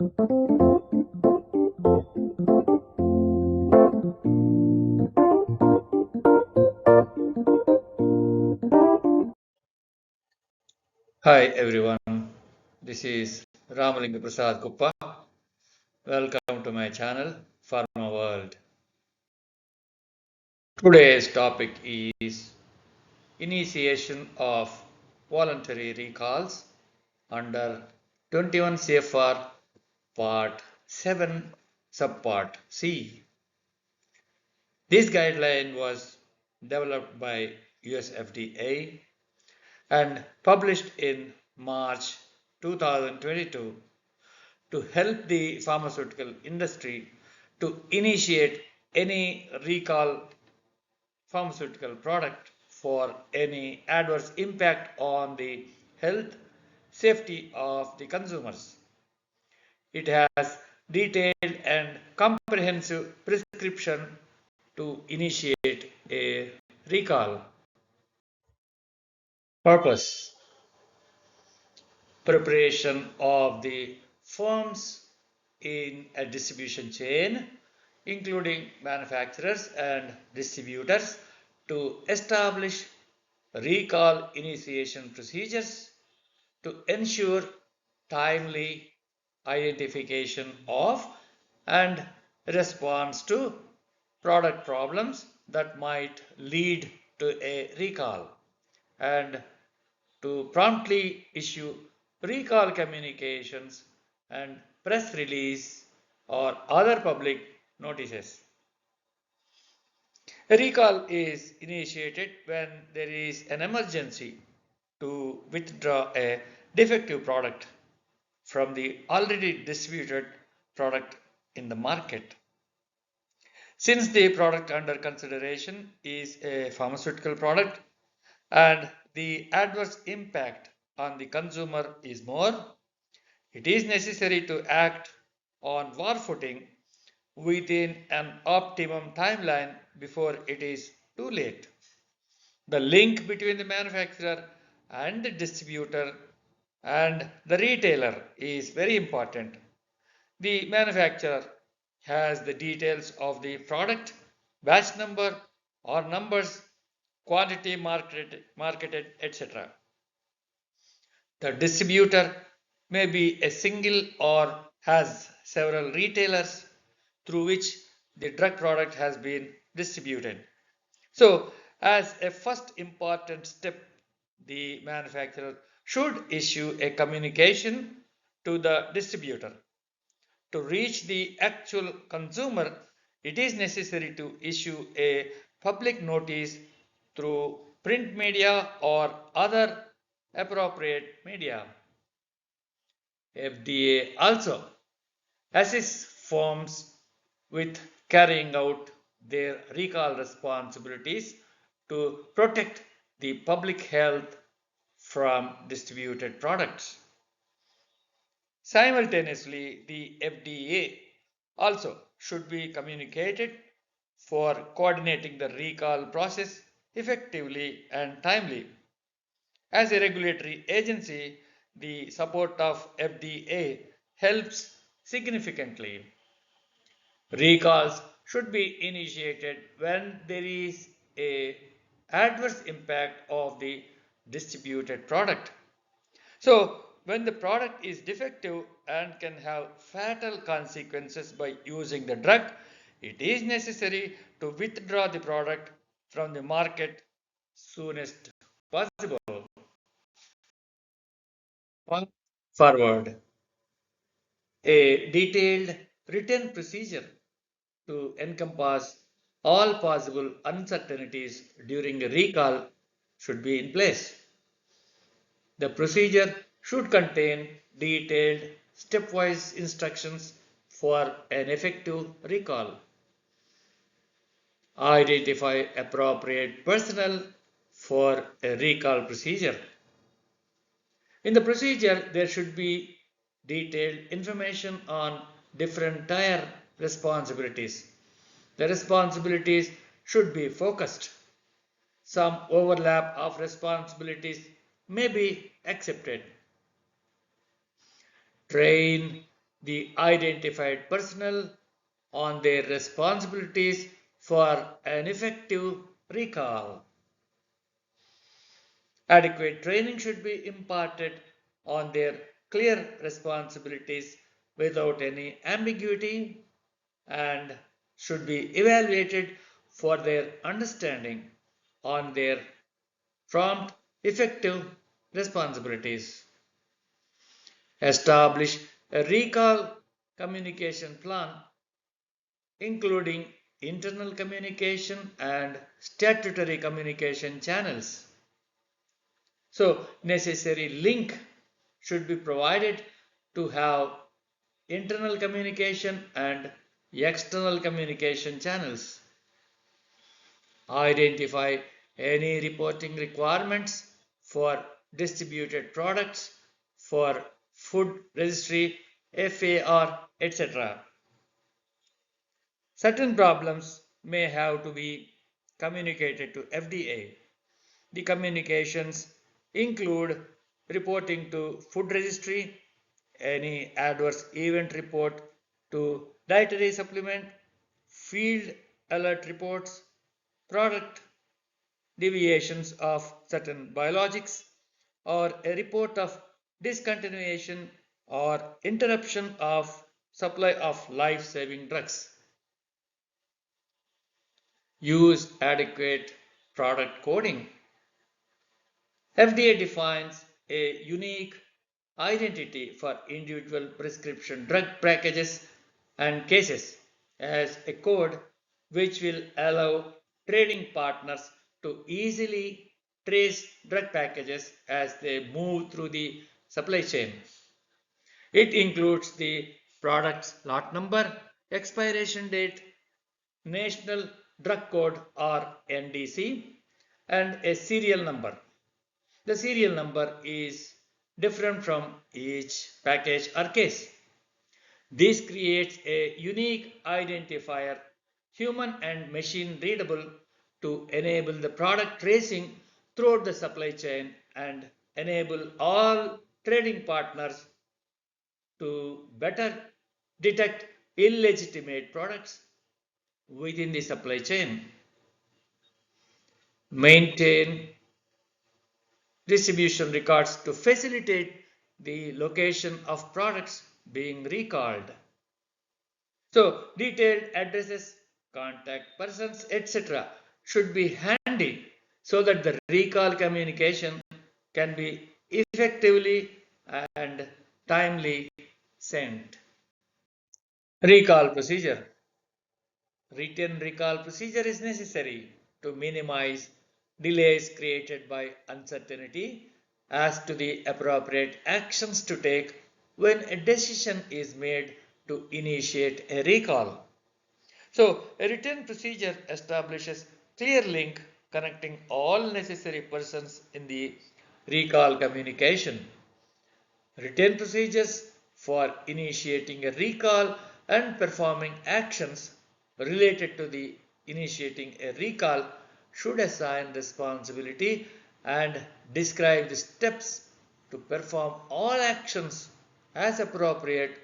Hi everyone, this is Ramalinga Prasad Kuppa. Welcome to my channel, Pharma World. Today's topic is initiation of voluntary recalls under 21 CFR Part 7 Subpart C. This guideline was developed by US FDA and published in March 2022 to help the pharmaceutical industry to initiate any recall pharmaceutical product for any adverse impact on the health safety of the consumers. It has detailed and comprehensive prescription to initiate a recall. Purpose: preparation of the firms in a distribution chain, including manufacturers and distributors, to establish recall initiation procedures to ensure timely identification of and response to product problems that might lead to a recall, and to promptly issue recall communications and press release or other public notices. A recall is initiated when there is an emergency to withdraw a defective product from the already distributed product in the market. Since the product under consideration is a pharmaceutical product and the adverse impact on the consumer is more, it is necessary to act on war footing within an optimum timeline before it is too late. The link between the manufacturer and the distributor and the retailer is very important. The manufacturer has the details of the product, batch number or numbers, quantity marketed, etc. The distributor may be a single or has several retailers through which the drug product has been distributed. So, as a first important step, the manufacturer should issue a communication to the distributor. To reach the actual consumer, it is necessary to issue a public notice through print media or other appropriate media. FDA also assists firms with carrying out their recall responsibilities to protect the public health from distributed products. Simultaneously, the FDA also should be communicated for coordinating the recall process effectively and timely. As a regulatory agency, the support of FDA helps significantly. Recalls should be initiated when there is a adverse impact of the distributed product. So, when the product is defective and can have fatal consequences by using the drug, it is necessary to withdraw the product from the market soonest possible. Forward, a detailed written procedure to encompass all possible uncertainties during a recall should be in place. The procedure should contain detailed stepwise instructions for an effective recall. Identify appropriate personnel for a recall procedure. In the procedure, there should be detailed information on different tier responsibilities. The responsibilities should be focused. Some overlap of responsibilities may be accepted. Train the identified personnel on their responsibilities for an effective recall. Adequate training should be imparted on their clear responsibilities without any ambiguity and should be evaluated for their understanding on their prompt, effective responsibilities. Establish a recall communication plan including internal communication and statutory communication channels. So, necessary link should be provided to have internal communication and external communication channels. Identify any reporting requirements for distributed products, for food registry, FAR, etc. Certain problems may have to be communicated to FDA. The communications include reporting to food registry, any adverse event report to dietary supplement, field alert reports, product deviations of certain biologics, or a report of discontinuation or interruption of supply of life-saving drugs. Use adequate product coding. FDA defines a unique identity for individual prescription drug packages and cases as a code which will allow trading partners to easily trace drug packages as they move through the supply chain. It includes the product's lot number, expiration date, National Drug Code or NDC, and a serial number. The serial number is different from each package or case. This creates a unique identifier, human and machine readable, to enable the product tracing throughout the supply chain and enable all trading partners to better detect illegitimate products within the supply chain. Maintain distribution records to facilitate the location of products being recalled. So, detailed addresses, contact persons, etc. should be handy so that the recall communication can be effectively and timely sent. Recall procedure. Written recall procedure is necessary to minimize delays created by uncertainty as to the appropriate actions to take when a decision is made to initiate a recall. So, a written procedure establishes clear link connecting all necessary persons in the recall communication. Written procedures for initiating a recall and performing actions related to the initiating a recall should assign responsibility and describe the steps to perform all actions as appropriate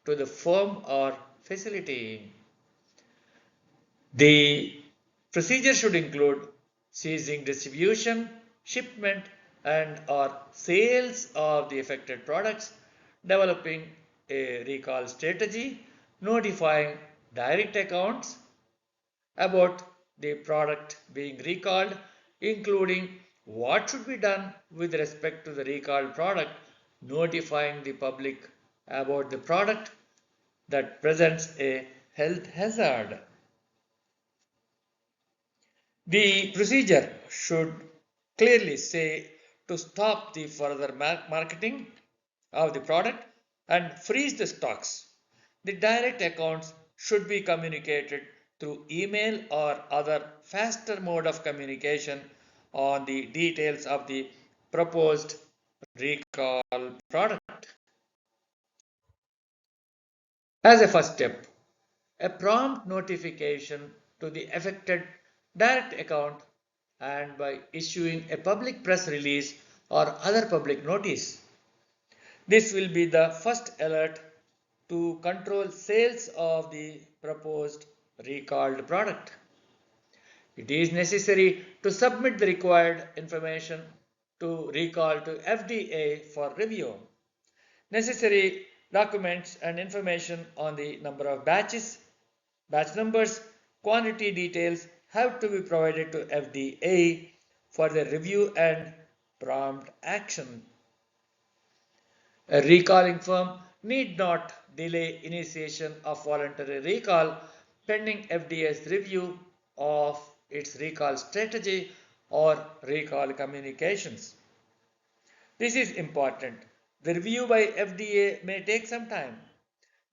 to the firm or facility. The procedure should include ceasing distribution, shipment, and or sales of the affected products, developing a recall strategy, notifying direct accounts about the product being recalled, including what should be done with respect to the recalled product, notifying the public about the product that presents a health hazard. The procedure should clearly say to stop the further marketing of the product and freeze the stocks. The direct accounts should be communicated through email or other faster mode of communication on the details of the proposed recall product. As a first step, a prompt notification to the affected direct account and by issuing a public press release or other public notice. This will be the first alert to control sales of the proposed recalled product. It is necessary to submit the required information to recall to FDA for review. Necessary documents and information on the number of batches, batch numbers, quantity details have to be provided to FDA for the review and prompt action. A recalling firm need not delay initiation of voluntary recall pending FDA's review of its recall strategy or recall communications. This is important. The review by FDA may take some time.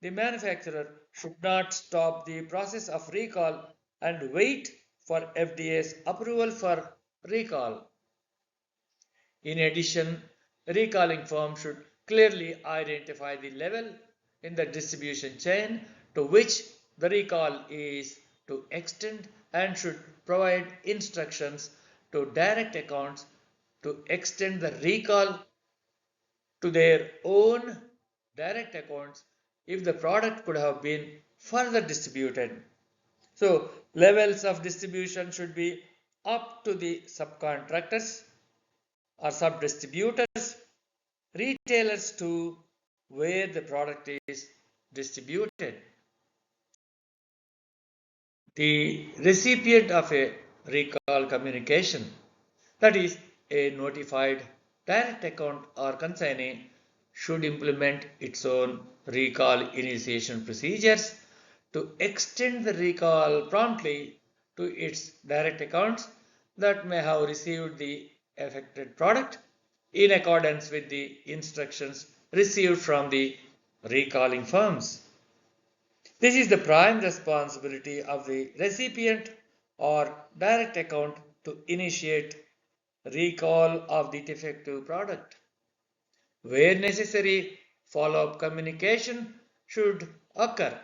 The manufacturer should not stop the process of recall and wait for FDA's approval for recall. In addition, recalling firm should clearly identify the level in the distribution chain to which the recall is to extend and should provide instructions to direct accounts to extend the recall to their own direct accounts if the product could have been further distributed. So, levels of distribution should be up to the subcontractors or sub-distributors, retailers to where the product is distributed. The recipient of a recall communication, that is, a notified direct account or consignee, should implement its own recall initiation procedures to extend the recall promptly to its direct accounts that may have received the affected product in accordance with the instructions received from the recalling firms. This is the prime responsibility of the recipient or direct account to initiate recall of the defective product. Where necessary, follow-up communication should occur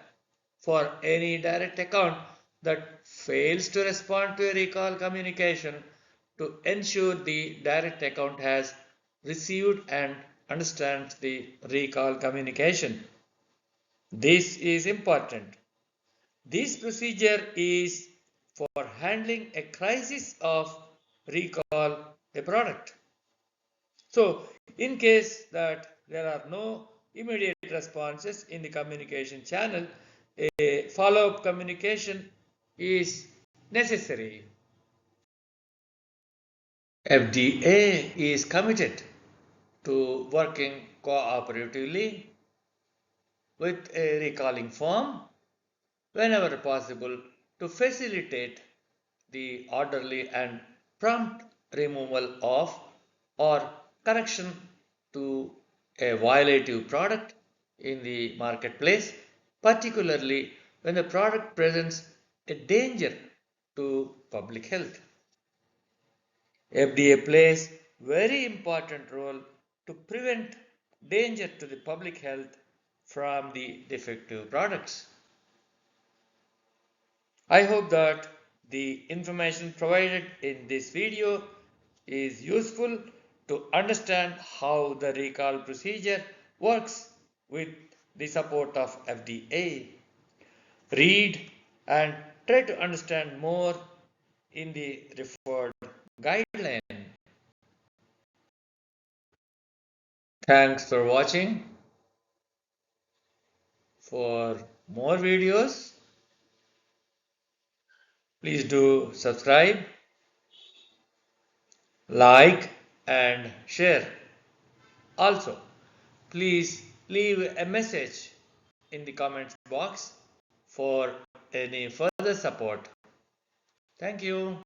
for any direct account that fails to respond to a recall communication to ensure the direct account has received and understands the recall communication. This is important. This procedure is for handling a crisis of recall a product. So, in case that there are no immediate responses in the communication channel, a follow-up communication is necessary. FDA is committed to working cooperatively with a recalling firm whenever possible to facilitate the orderly and prompt removal of or correction to a violative product in the marketplace, particularly when the product presents a danger to public health. FDA plays very important role to prevent danger to the public health from the defective products. I hope that the information provided in this video is useful to understand how the recall procedure works with the support of FDA. Read and try to understand more in the referred guideline. Thanks for watching. For more videos, please do subscribe, like and share. Also, please leave a message in the comments box for any further support. Thank you.